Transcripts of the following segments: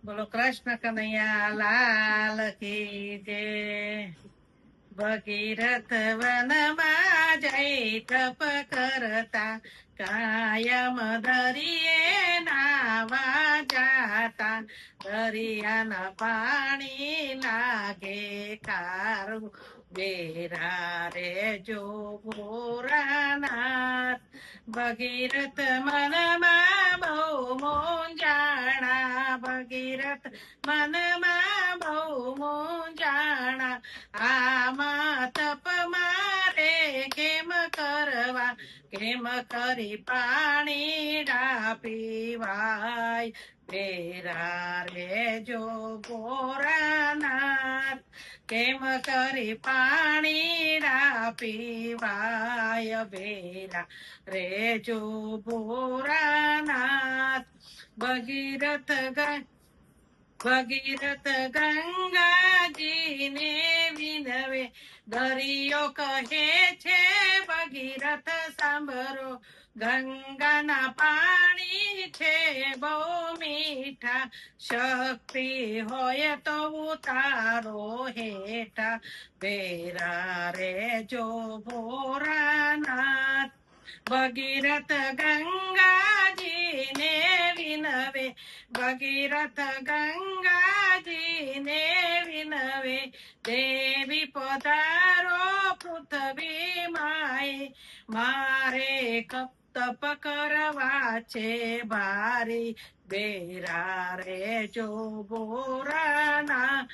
બોલો કૃષ્ણ કનૈયા લાલ કી જય. ભગીરથ વનમાં જઈ તપ કરતા કાયમ દરિયે નાવા જાતા. દરિયાના પાણી લાગે ખારું બેરા રે જો ભોરાનાથ. ભગીરથ મનમાં બહુ મૂંઝાણા. ભગીરથ મનમાં બહુ મૂંઝાણા. આમાં તપ મારે કેમ કરવા, કેમ કરી પાણી પીવાય. બેરા રે જો ભોરાનાથ, કેમ કરી પાણી પીવાય. બેરા રે જો ભોરાનાથ. ભગીરથ ભગીરથ ગંગાજીને વિનવે દરિયો કહે છે ભગીરથ સાંભળો. ગંગાના પાણી છે બહુ મીઠા, શક્તિ હોય તો ઉતારો હેઠા. બેરા રે જો ભોરાનાથ. ભગીરથ ગંગાજીને વિનવે, ભગીરથ ગંગાજીને વિનવે. દેવી પધારો પૃથ્વી માય, મારે તપ કરવા છે ભારી. બેરા રે જો ભોરાનાથ,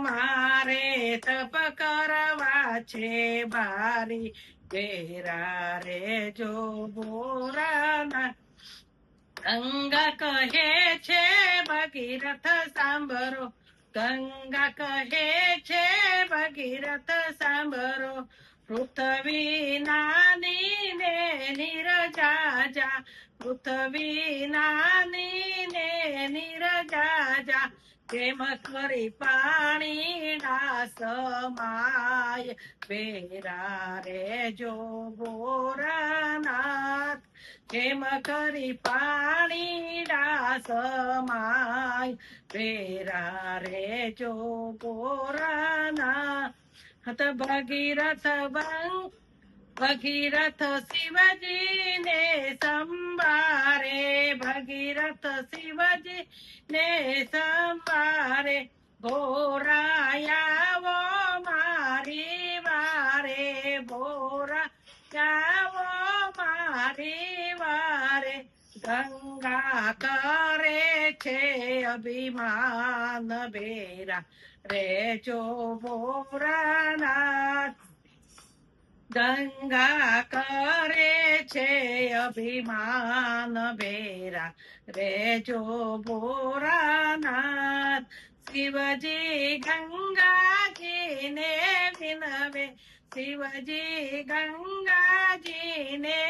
મારે તપ કરવા છે ભારી. બેરા રે જો ભોરાનાથ. ગંગા કહે છે ભગીરથ સાંભળો, ગંગા કહે છે ભગીરથ સાંભળો. પૃથ્વી નાની ને નિરજાજા, પૃથ્વી નાની ને નિરજાજા. કેમ કરી પાણી સમાય. બેરા રે જો ભોરાનાથ, કેમ કરી પાણી સમાય. બેરા રે જો ભોરાનાથ. ભગીરથ શિવજી ને સંભારે, ભગીરથ શિવજી ને સંભારે. ભોરાયાવો મારી વારે, ભોરાયાવો મારી વારે. ગંગા કરે છે અભિમાન. બેરા રે જો ભોરાનાથ. ગંગા કરે છે અભિમાન. બેરા રે જો ભોરાનાથ. શિવજી ગંગાજીને વિનવે, શિવજી ગંગાજીને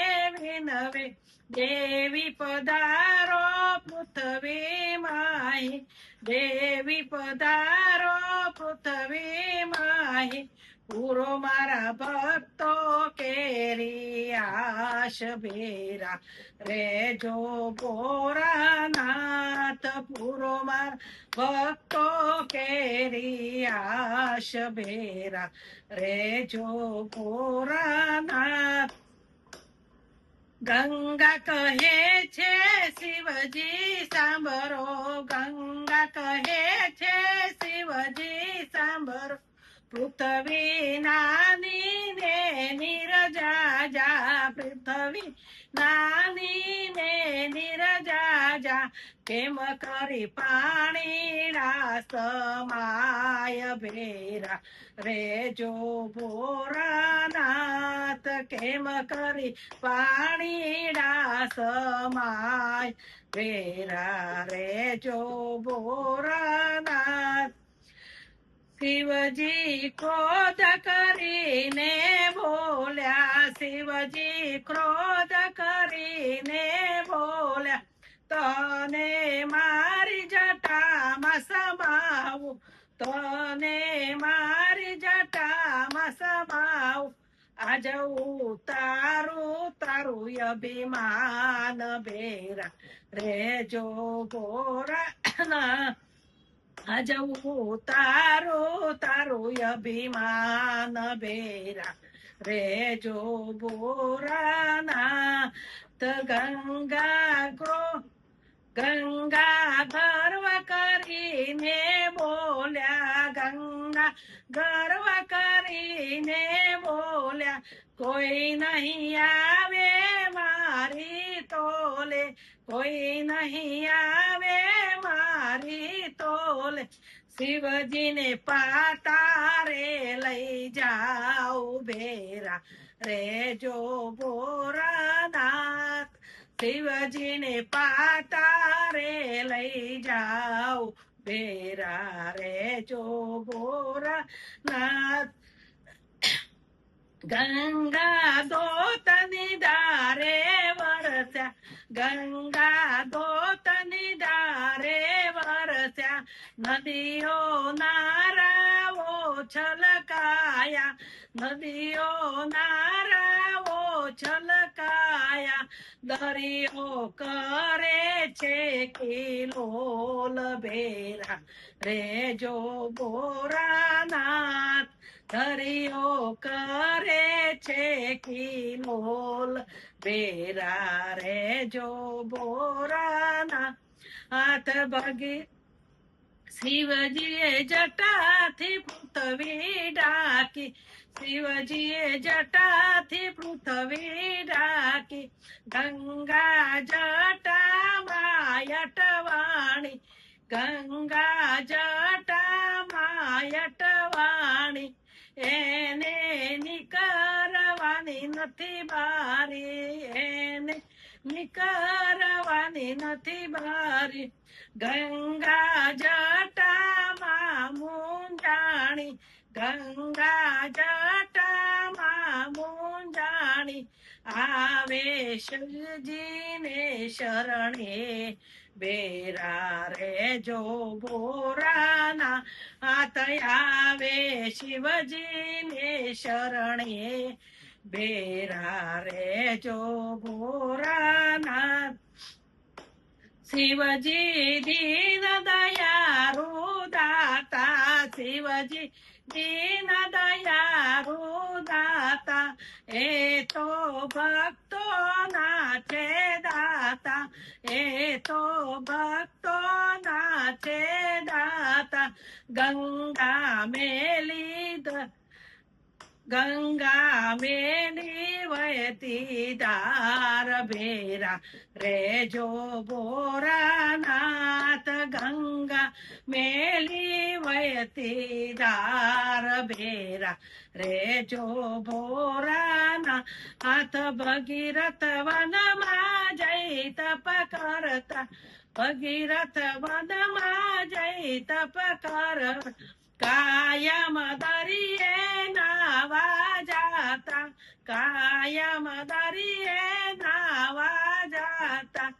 વિનવે. દેવી પધારો પૃથ્વી માહી, દેવી પધારો પૃથ્વી માહી. પૂરો મારા ભક્તો કેરી આશ. બેરા રે જો ભોરાનાથ, પૂરો મારા ભક્તો કેરી આશ. બેરા રે જો ભોરાનાથ. ગંગા કહે છે શિવજી સાંભળો, ગંગા કહે છે શિવજી સાંભળો. પૃથ્વી નાની ને નિરજાજા, પૃથ્વી નાની ને નિરજાજા. કેમ કરી પાણી સમાય. બેરા રે જો ભોરાનાથ, કેમ કરી પાણી સમાય. બેરા રે જો ભોરાનાથ. શિવજી ક્રોધ કરીને બોલ્યા, શિવજી ક્રોધ કરીને બોલ્યા. તને મારી જટામાં સમાવું, તને મારી જટામાં સમાવું. આજ તારું તારું અભિમાન. બેરા રે જો ભોરાનાથ. આજવું તારું તારું અભિમાન બેરા રેજો બોરાના ગંગા ગર્વ કરીને બોલ્યા ગંગા ગર્વ કરીને બોલ્યા કોઈ નહીં આવે મારી તોલે કોઈ નહીં આવે મારી તોલે શિવજીને પાતારે લઈ જાઓ બેરા રેજો બોરાનાથ શિવજીને પાતારે લઈ જાઓ બેરા રેજો બોરાનાથ ગંગા દોતની ધારે વરસ્યા ગંગા દોતની ધારે વરસ્યા નદીઓ નારાઓ છલકાયા નદીઓ નારાઓ છલકાયા દરિયો કરે છે કિલોલ બેરા રેજો બોરાનાથ દરિયો કરે છે કિલોલ બેરા રેજો બોરાના હાથ ભગી શિવજીએ જટાથી પૃથ્વી ડાકી શિવજીએ જટાથી પૃથ્વી ડાકી ગંગા જટામાં અટવાણી ગંગા જટામાં અટવાણી એને નીકળવાની નથી બારી એને નીકળવાની નથી બારી ગંગા જટામાં મુંજાણી ગંગા જટામાં મુંજાણી આવે શિવજીને શરણે બેરા રેજો બોરાના હાથ આવે શિવજીને શરણે બેરા રેજો બોરાના શિવજી દીન દયાળુ દાતા શિવજી દીન દયાળુ દાતા એ તો ભક્તો ના છે દાતા એ તો ભક્તો ના છે દાતા ગંગા મેલી વયતી ધાર બેરા રેજો બોરાનાથ ગંગા મેલી વયતી ધાર બેરા રેજો બોરાના હાથ ભગીરથ વનમાં જઈ તપ કરતા ભગીરથ વનમાં જઈ તપ કર કાયમ દરિયે નાવા જાતા કાયમ દરિયે નાવા જાતા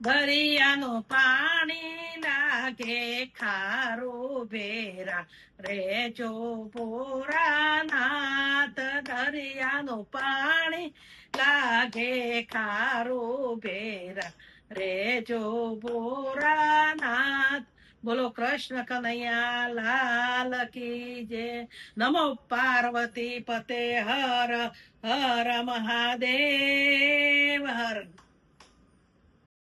દરિયાનું પાણી લાગે ખારું બેરા રેજો બોરાનાથ દરિયાનું પાણી લાગે ખારું બેરા રેજો બોરાનાથ બોલો કૃષ્ણ કનૈયા લાલ કી જય નમો પાર્વતી પતે હર હર મહાદેવ હર